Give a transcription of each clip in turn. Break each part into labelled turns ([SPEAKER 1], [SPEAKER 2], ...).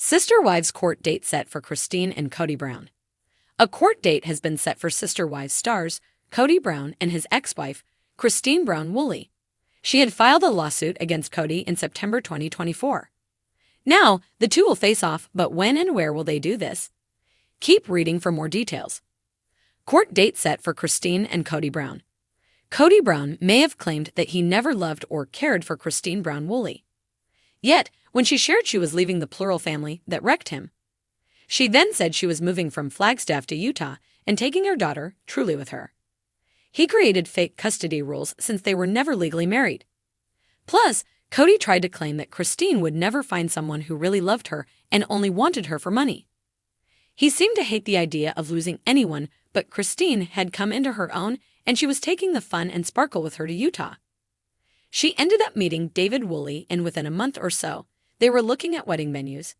[SPEAKER 1] Sister Wives court date set for Cristin and Kody Brown. A court date has been set for Sister Wives stars Kody Brown and his ex-wife, Cristin Brown Woolley. She had filed a lawsuit against Kody in September 2024. Now, the two will face off, but when and where will they do this? Keep reading for more details. Court date set for Cristin and Kody Brown. Kody Brown may have claimed that he never loved or cared for Cristin Brown Woolley. Yet, when she shared she was leaving the plural family that wrecked him, she then said she was moving from Flagstaff to Utah and taking her daughter, Truly, with her. He created fake custody rules since they were never legally married. Plus, Kody tried to claim that Cristin would never find someone who really loved her and only wanted her for money. He seemed to hate the idea of losing anyone, but Cristin had come into her own and she was taking the fun and sparkle with her to Utah. She ended up meeting David Woolley, and within a month or so, they were looking at wedding venues.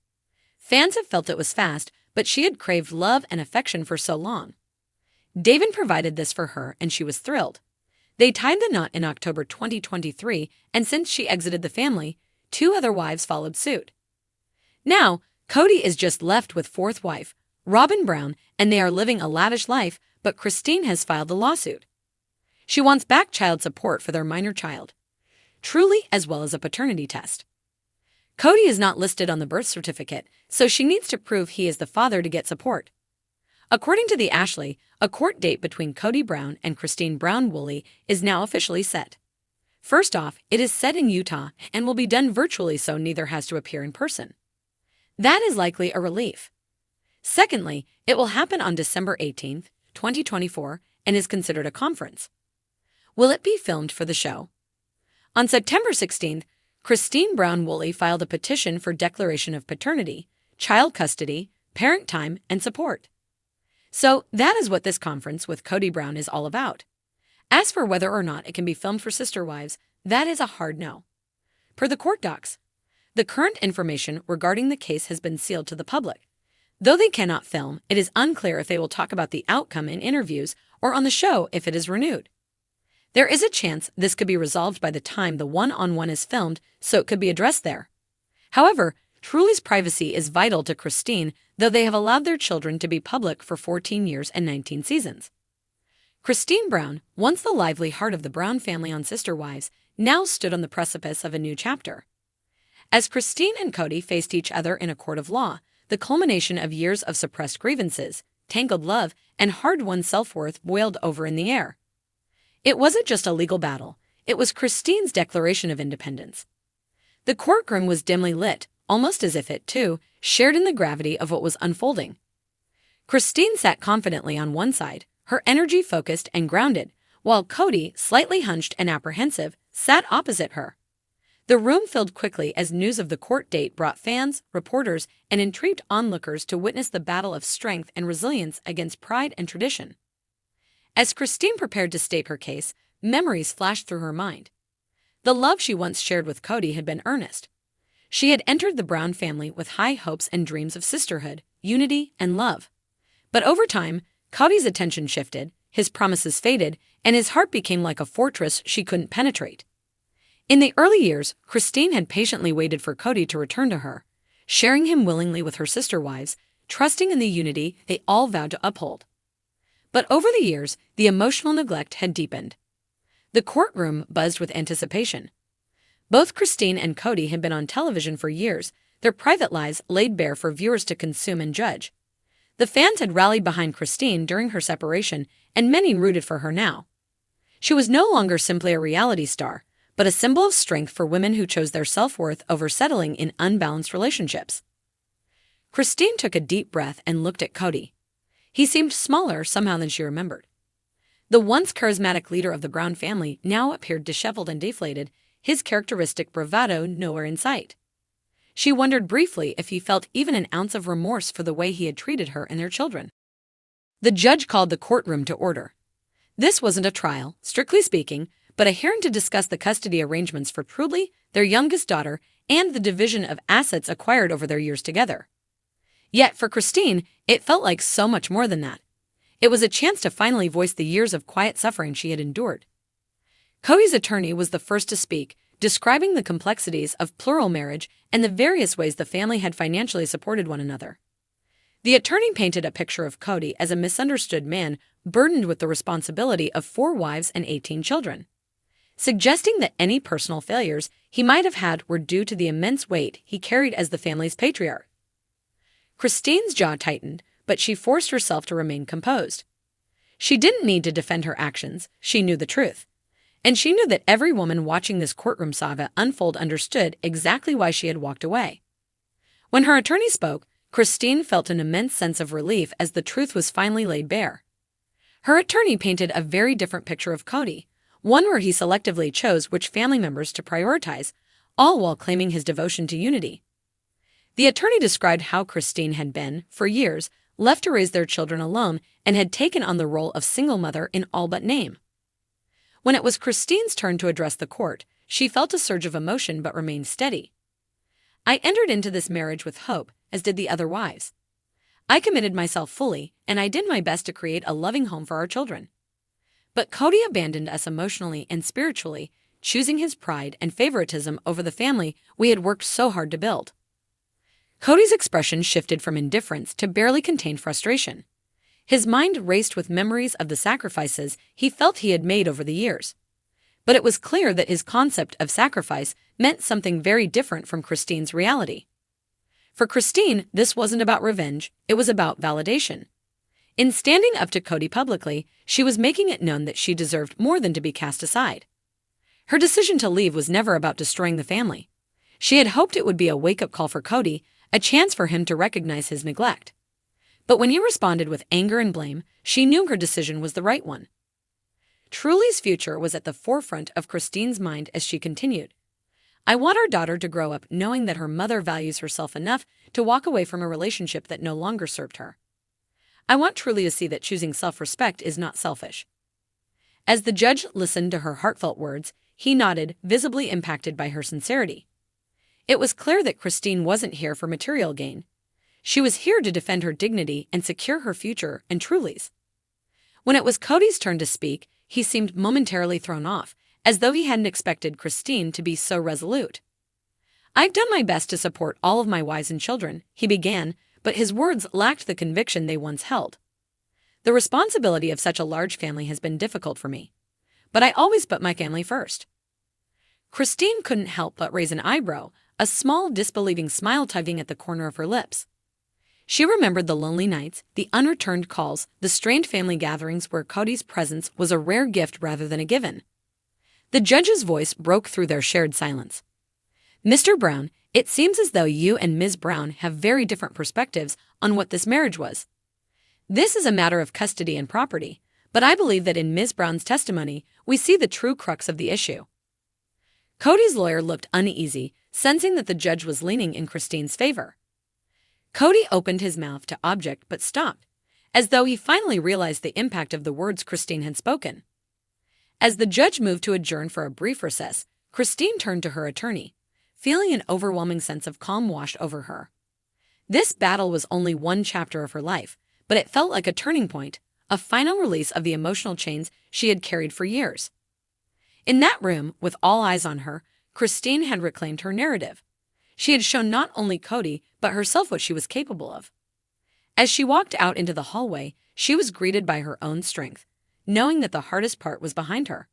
[SPEAKER 1] Fans have felt it was fast, but she had craved love and affection for so long. David provided this for her, and she was thrilled. They tied the knot in October 2023, and since she exited the family, 2 other wives followed suit. Now, Kody is just left with 4th wife, Robin Brown, and they are living a lavish life, but Cristin has filed a lawsuit. She wants back child support for their minor child, Truly, as well as a paternity test. Kody is not listed on the birth certificate, so she needs to prove he is the father to get support. According to the Ashley, a court date between Kody Brown and Cristin Brown Woolley is now officially set. First off, it is set in Utah and will be done virtually, so neither has to appear in person. That is likely a relief. Secondly, it will happen on December 18, 2024, and is considered a conference. Will it be filmed for the show? On September 16th, Cristin Brown Woolley filed a petition for declaration of paternity, child custody, parent time, and support. So that is what this conference with Kody Brown is all about. As for whether or not it can be filmed for Sister Wives, that is a hard no. Per the court docs, the current information regarding the case has been sealed to the public. Though they cannot film, it is unclear if they will talk about the outcome in interviews or on the show if it is renewed. There is a chance this could be resolved by the time the one-on-one is filmed, so it could be addressed there. However, Truly's privacy is vital to Cristin, though they have allowed their children to be public for 14 years and 19 seasons. Cristin Brown, once the lively heart of the Brown family on Sister Wives, now stood on the precipice of a new chapter. As Cristin and Kody faced each other in a court of law, the culmination of years of suppressed grievances, tangled love, and hard-won self-worth boiled over in the air. It wasn't just a legal battle, it was Cristin's declaration of independence. The courtroom was dimly lit, almost as if it, too, shared in the gravity of what was unfolding. Cristin sat confidently on one side, her energy focused and grounded, while Kody, slightly hunched and apprehensive, sat opposite her. The room filled quickly as news of the court date brought fans, reporters, and intrigued onlookers to witness the battle of strength and resilience against pride and tradition. As Cristin prepared to state her case, memories flashed through her mind. The love she once shared with Kody had been earnest. She had entered the Brown family with high hopes and dreams of sisterhood, unity, and love. But over time, Kody's attention shifted, his promises faded, and his heart became like a fortress she couldn't penetrate. In the early years, Cristin had patiently waited for Kody to return to her, sharing him willingly with her sister wives, trusting in the unity they all vowed to uphold. But over the years, the emotional neglect had deepened. The courtroom buzzed with anticipation. Both Cristin and Kody had been on television for years, their private lives laid bare for viewers to consume and judge. The fans had rallied behind Cristin during her separation, and many rooted for her now. She was no longer simply a reality star, but a symbol of strength for women who chose their self-worth over settling in unbalanced relationships. Cristin took a deep breath and looked at Kody. He seemed smaller somehow than she remembered. The once charismatic leader of the Brown family now appeared disheveled and deflated, his characteristic bravado nowhere in sight. She wondered briefly if he felt even an ounce of remorse for the way he had treated her and their children. The judge called the courtroom to order. This wasn't a trial, strictly speaking, but a hearing to discuss the custody arrangements for Truly, their youngest daughter, and the division of assets acquired over their years together. Yet for Cristin, it felt like so much more than that. It was a chance to finally voice the years of quiet suffering she had endured. Kody's attorney was the first to speak, describing the complexities of plural marriage and the various ways the family had financially supported one another. The attorney painted a picture of Kody as a misunderstood man burdened with the responsibility of 4 wives and 18 children, suggesting that any personal failures he might have had were due to the immense weight he carried as the family's patriarch. Cristine's jaw tightened, but she forced herself to remain composed. She didn't need to defend her actions, she knew the truth. And she knew that every woman watching this courtroom saga unfold understood exactly why she had walked away. When her attorney spoke, Cristin felt an immense sense of relief as the truth was finally laid bare. Her attorney painted a very different picture of Kody, one where he selectively chose which family members to prioritize, all while claiming his devotion to unity. The attorney described how Cristin had been, for years, left to raise their children alone and had taken on the role of single mother in all but name. When it was Cristin's turn to address the court, she felt a surge of emotion but remained steady. "I entered into this marriage with hope, as did the other wives. I committed myself fully, and I did my best to create a loving home for our children. But Kody abandoned us emotionally and spiritually, choosing his pride and favoritism over the family we had worked so hard to build." Kody's expression shifted from indifference to barely contained frustration. His mind raced with memories of the sacrifices he felt he had made over the years. But it was clear that his concept of sacrifice meant something very different from Cristin's reality. For Cristin, this wasn't about revenge, it was about validation. In standing up to Kody publicly, she was making it known that she deserved more than to be cast aside. Her decision to leave was never about destroying the family. She had hoped it would be a wake-up call for Kody, a chance for him to recognize his neglect. But when he responded with anger and blame, she knew her decision was the right one. Truly's future was at the forefront of Cristin's mind as she continued. "I want our daughter to grow up knowing that her mother values herself enough to walk away from a relationship that no longer served her. I want Truly to see that choosing self-respect is not selfish." As the judge listened to her heartfelt words, he nodded, visibly impacted by her sincerity. It was clear that Cristin wasn't here for material gain. She was here to defend her dignity and secure her future and Truly's. When it was Kody's turn to speak, he seemed momentarily thrown off, as though he hadn't expected Cristin to be so resolute. "I've done my best to support all of my wives and children," he began, but his words lacked the conviction they once held. "The responsibility of such a large family has been difficult for me, but I always put my family first." Cristin couldn't help but raise an eyebrow, a small disbelieving smile tugging at the corner of her lips. She remembered the lonely nights, the unreturned calls, the strained family gatherings where Kody's presence was a rare gift rather than a given. The judge's voice broke through their shared silence. "Mr. Brown, it seems as though you and Ms. Brown have very different perspectives on what this marriage was. This is a matter of custody and property, but I believe that in Ms. Brown's testimony, we see the true crux of the issue." Kody's lawyer looked uneasy, sensing that the judge was leaning in Cristin's favor. Kody opened his mouth to object but stopped, as though he finally realized the impact of the words Cristin had spoken. As the judge moved to adjourn for a brief recess, Cristin turned to her attorney, feeling an overwhelming sense of calm wash over her. This battle was only one chapter of her life, but it felt like a turning point, a final release of the emotional chains she had carried for years. In that room, with all eyes on her, Cristin had reclaimed her narrative. She had shown not only Kody, but herself what she was capable of. As she walked out into the hallway, she was greeted by her own strength, knowing that the hardest part was behind her.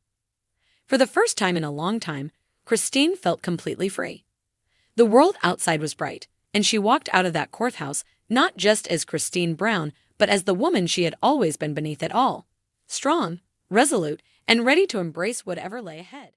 [SPEAKER 1] For the first time in a long time, Cristin felt completely free. The world outside was bright, and she walked out of that courthouse not just as Cristin Brown, but as the woman she had always been beneath it all, strong, resolute, and ready to embrace whatever lay ahead.